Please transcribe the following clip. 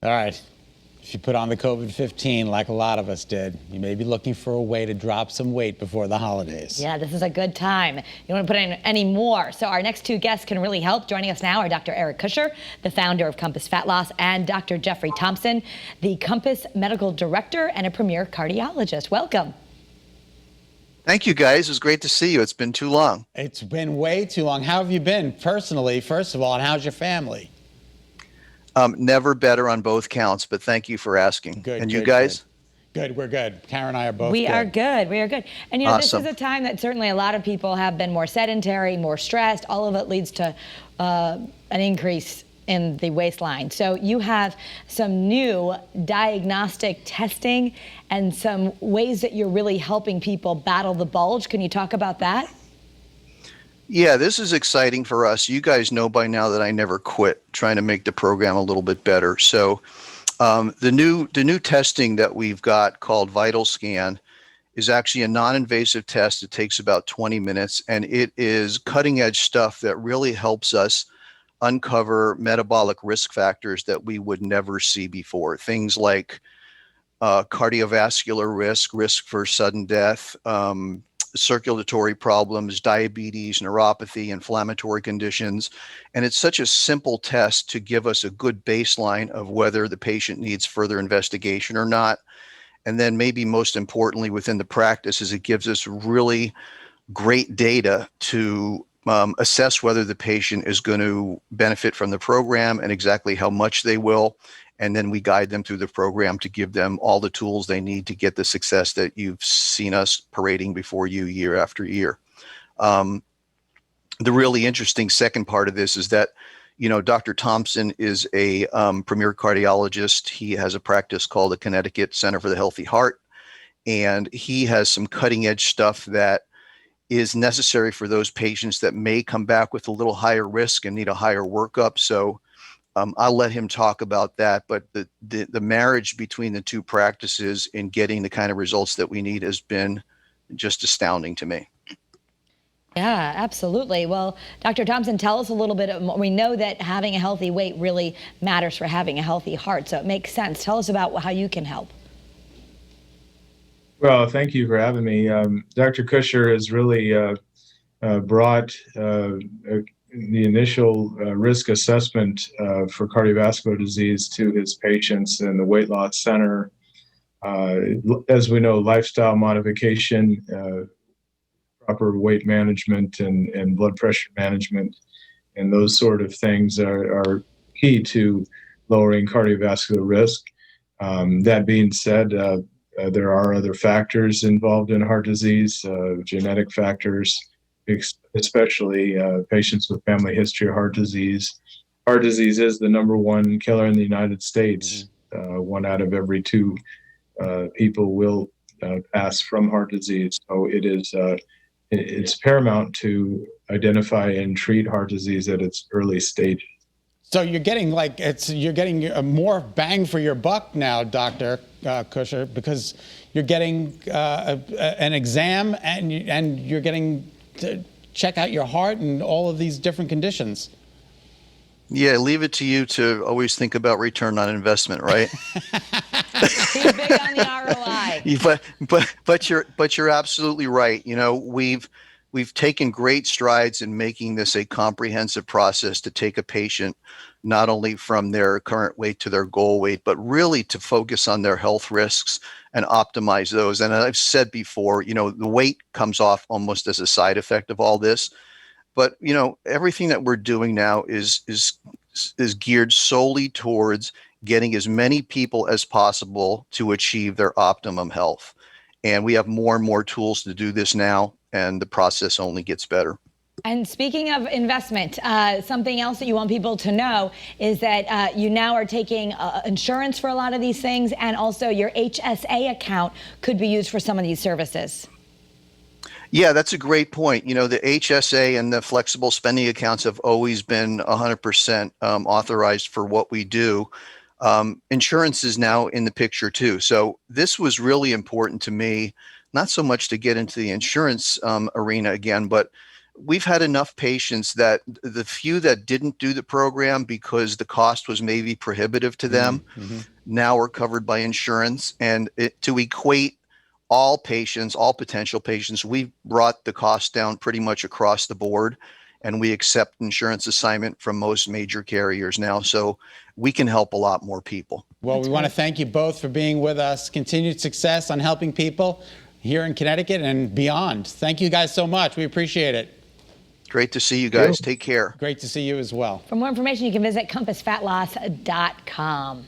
All right. If you put on the COVID-15 like a lot of us did, you may be looking for a way to drop some weight before the holidays. Yeah, this is a good time. You don't want to put in any more. So our next two guests can really help. Joining us now are Dr. Eric Kusher, the founder of Compass Fat Loss, and Dr. Jeffrey Thompson, the Compass Medical Director and a premier cardiologist. Welcome. Thank you, guys. It was great to see you. It's been too long. It's been way too long. How have you been personally, first of all, and how's your family? Never better on both counts, but thank you for asking. Good. And you guys? Good. We're good. Karen and I are both good. We are good. We are good. And, you know, Awesome. This is a time that certainly a lot of people have been more sedentary, more stressed. All of it leads to an increase in the waistline. So you have some new diagnostic testing and some ways that you're really helping people battle the bulge. Can you talk about that? Yeah, this is exciting for us. You guys know by now that I never quit trying to make the program a little bit better. So the new testing that we've got called Vital Scan is actually a non-invasive test. It takes about 20 minutes, and it is cutting edge stuff that really helps us uncover metabolic risk factors that we would never see before. Things like cardiovascular risk for sudden death, circulatory problems, diabetes, neuropathy, inflammatory conditions. And it's such a simple test to give us a good baseline of whether the patient needs further investigation or not. And then maybe most importantly within the practice is it gives us really great data to assess whether the patient is going to benefit from the program and exactly how much they will. And then we guide them through the program to give them all the tools they need to get the success that you've seen us parading before you year after year. The really interesting second part of this is that, you know, Dr. Thompson is a premier cardiologist. He has a practice called the Connecticut Center for the Healthy Heart, and he has some cutting edge stuff that is necessary for those patients that may come back with a little higher risk and need a higher workup. So I'll let him talk about that, but the marriage between the two practices in getting the kind of results that we need has been just astounding to me. Yeah, absolutely. Well, Dr. Thompson, tell us a little bit. We know that having a healthy weight really matters for having a healthy heart, so it makes sense. Tell us about how you can help. Well, thank you for having me. Dr. Kusher has really brought the initial risk assessment for cardiovascular disease to his patients in the weight loss center. As we know, lifestyle modification, proper weight management and blood pressure management, and those sort of things are key to lowering cardiovascular risk. That being said, there are other factors involved in heart disease, genetic factors, especially patients with family history of heart disease. Heart disease is the #1 killer in the United States. 1 out of every 2 people will pass from heart disease. So it's paramount to identify and treat heart disease at its early stages. So you're getting more bang for your buck now, Dr. Kusher, because you're getting an exam and you're getting to check out your heart and all of these different conditions. Yeah, leave it to you to always think about return on investment, right? He's big on the ROI. But you're absolutely right. You know, we've taken great strides in making this a comprehensive process to take a patient not only from their current weight to their goal weight, but really to focus on their health risks and optimize those. And I've said before, you know, the weight comes off almost as a side effect of all this. But, you know, everything that we're doing now is geared solely towards getting as many people as possible to achieve their optimum health. And we have more and more tools to do this now, and the process only gets better. And speaking of investment, something else that you want people to know is that you now are taking insurance for a lot of these things, and also your HSA account could be used for some of these services. Yeah, that's a great point. You know, the HSA and the flexible spending accounts have always been 100% authorized for what we do. Insurance is now in the picture too. So this was really important to me, not so much to get into the insurance arena again, but we've had enough patients that the few that didn't do the program because the cost was maybe prohibitive to them, now are covered by insurance. And to equate all patients, all potential patients, we've brought the cost down pretty much across the board, and we accept insurance assignment from most major carriers now. So we can help a lot more people. Well, we want to thank you both for being with us. Continued success on helping people here in Connecticut and beyond. Thank you guys so much. We appreciate it. Great to see you guys. Take care. Great to see you as well. For more information, you can visit compassfatloss.com.